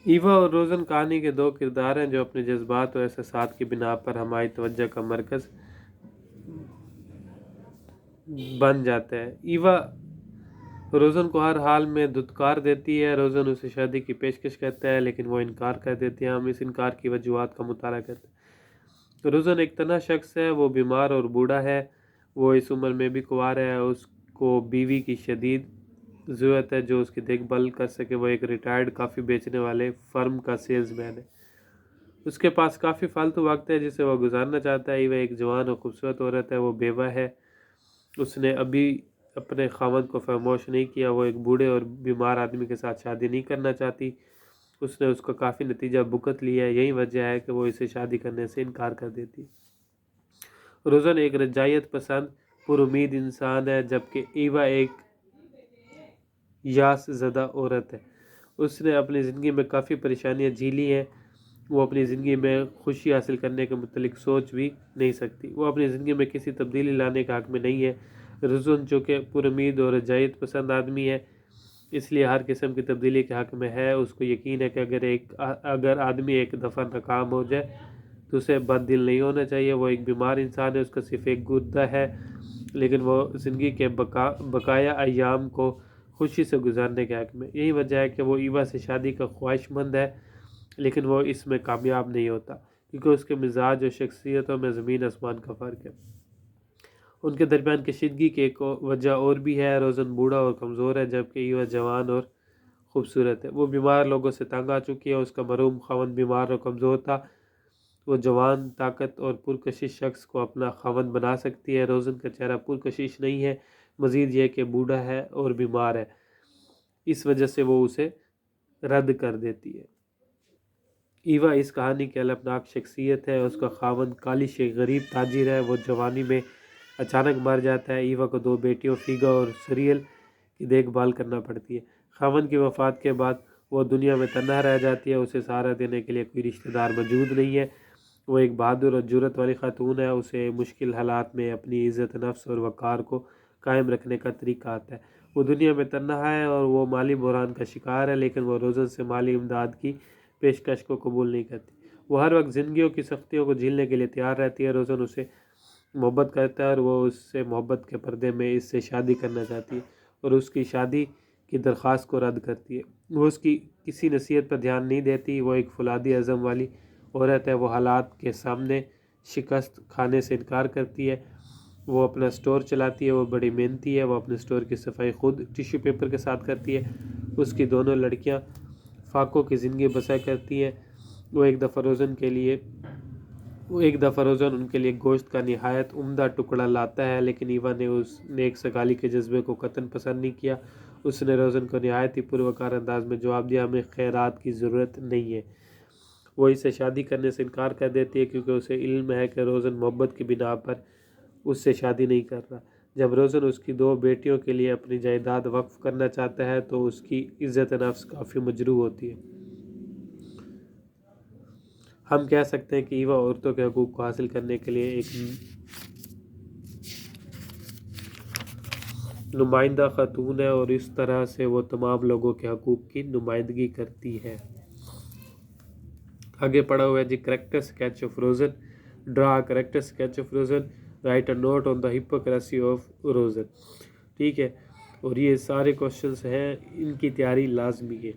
Eva اور روزن کہانی کے دو کردار ہیں جو اپنے جذبات اور احساسات کی بنا پر ہماری توجہ کا مرکز بن جاتا ہے۔ ایوا روزن کو ہر حال میں دھتکار دیتی ہے، روزن اسے شادی کی پیشکش کرتا ہے لیکن وہ انکار کر دیتی ہے۔ ہم اس انکار کی وجوہات کا مطالعہ کرتے ہیں۔ روزن ایک تنہا شخص ہے، وہ بیمار اور بوڑھا ہے، وہ اس عمر میں بھی کنوار ہے، اس کو بیوی کی شدید ضرورت ہے جو اس کی دیکھ بھال کر سکے۔ وہ ایک ریٹائرڈ کافی بیچنے والے فرم کا سیلز مین ہے، اس کے پاس کافی فالتو وقت ہے جسے وہ گزارنا چاہتا ہے۔ وہ ایک جوان اور خوبصورت عورت ہے، وہ بیوہ ہے، اس نے ابھی اپنے خاوند کو فراموش نہیں کیا۔ وہ ایک بوڑھے اور بیمار آدمی کے ساتھ شادی نہیں کرنا چاہتی، اس نے اس کا کافی نتیجہ بھگت لیا ہے، یہی وجہ ہے کہ وہ اسے شادی کرنے سے انکار کر دیتی۔ روزن ایک رجعیت پسند پر امید انسان ہے، جبکہ ایوا ایک یاس زدہ عورت ہے۔ اس نے اپنی زندگی میں کافی پریشانیاں جھیلی ہیں، وہ اپنی زندگی میں خوشی حاصل کرنے کے متعلق سوچ بھی نہیں سکتی، وہ اپنی زندگی میں کسی تبدیلی لانے کے حق میں نہیں ہے۔ روزن جو کہ پر امید اور رجعیت پسند آدمی ہے، اس لیے ہر قسم کی تبدیلی کے حق میں ہے۔ اس کو یقین ہے کہ اگر آدمی ایک دفعہ ناکام ہو جائے تو اسے بد دل نہیں ہونا چاہیے۔ وہ ایک بیمار انسان ہے، اس کا صرف ایک گردہ ہے، لیکن وہ زندگی کے بقایا ایام کو خوشی سے گزارنے کے حق میں۔ یہی وجہ ہے کہ وہ ایوا سے شادی کا خواہش مند ہے، لیکن وہ اس میں کامیاب نہیں ہوتا، کیونکہ اس کے مزاج اور شخصیتوں میں زمین آسمان کا فرق ہے۔ ان کے درمیان کشیدگی کی ایک وجہ اور بھی ہے۔ روزن بوڑھا اور کمزور ہے، جبکہ ایوا جوان اور خوبصورت ہے۔ وہ بیمار لوگوں سے تنگ آ چکی ہے، اس کا مرحوم خاوند بیمار اور کمزور تھا، وہ جوان طاقت اور پرکشش شخص کو اپنا خاوند بنا سکتی ہے۔ روزن کا چہرہ پرکشش نہیں ہے، مزید یہ کہ بوڑھا ہے اور بیمار ہے، اس وجہ سے وہ اسے رد کر دیتی ہے۔ ایوا اس کہانی کی الپناک شخصیت ہے، اس کا خاوند کالش ایک غریب تاجر ہے، وہ جوانی میں اچانک مر جاتا ہے۔ ایوا کو دو بیٹیوں فیگا اور سریل کی دیکھ بھال کرنا پڑتی ہے۔ خاوند کی وفات کے بعد وہ دنیا میں تنہا رہ جاتی ہے، اسے سہارا دینے کے لیے کوئی رشتہ دار موجود نہیں ہے۔ وہ ایک بہادر اور جرأت والی خاتون ہے، اسے مشکل حالات میں اپنی عزت نفس اور وقار کو قائم رکھنے کا طریقہ آتا ہے۔ وہ دنیا میں تنہا ہے اور وہ مالی بحران کا شکار ہے، لیکن وہ روزن سے مالی امداد کی پیشکش کو قبول نہیں کرتی۔ وہ ہر وقت زندگیوں کی سختیوں کو جھیلنے کے لیے تیار رہتی ہے۔ روزن اسے محبت کرتا ہے اور وہ اس سے محبت کے پردے میں اس سے شادی کرنا چاہتی ہے اور اس کی شادی کی درخواست کو رد کرتی ہے۔ وہ اس کی کسی نصیحت پر دھیان نہیں دیتی، وہ ایک فولادی عزم والی عورت ہے، وہ حالات کے سامنے شکست کھانے سے انکار کرتی ہے۔ وہ اپنا سٹور چلاتی ہے، وہ بڑی محنتی ہے، وہ اپنے سٹور کی صفائی خود ٹیشو پیپر کے ساتھ کرتی ہے۔ اس کی دونوں لڑکیاں فاقوں کی زندگی بسر کرتی ہیں۔ وہ ایک دفعہ روزن ان کے لیے گوشت کا نہایت عمدہ ٹکڑا لاتا ہے، لیکن ایوا نے اس نیک سگالی کے جذبے کو قطعاً پسند نہیں کیا۔ اس نے روزن کو نہایت ہی پروقار انداز میں جواب دیا، ہمیں خیرات کی ضرورت نہیں ہے۔ وہ اسے شادی کرنے سے انکار کر دیتی ہے کیونکہ اسے علم ہے کہ روزن محبت کی بنا پر اس سے شادی نہیں کر رہا۔ جب روزن اس کی دو بیٹیوں کے لیے اپنی جائیداد وقف کرنا چاہتا ہے تو اس کی عزت نفس کافی مجروح ہوتی ہے۔ ہم کہہ سکتے ہیں کہ ایوا عورتوں کے حقوق کو حاصل کرنے کے لیے ایک نمائندہ خاتون ہے اور اس طرح سے وہ تمام لوگوں کے حقوق کی نمائندگی کرتی ہے۔ آگے پڑھا ہوا ہے جی، character sketch of Rosen, draw character sketch of Rosen, write a note on the hypocrisy of Rosen. ٹھیک ہے، اور یہ سارے کوشچنس ہیں، ان کی تیاری لازمی ہے۔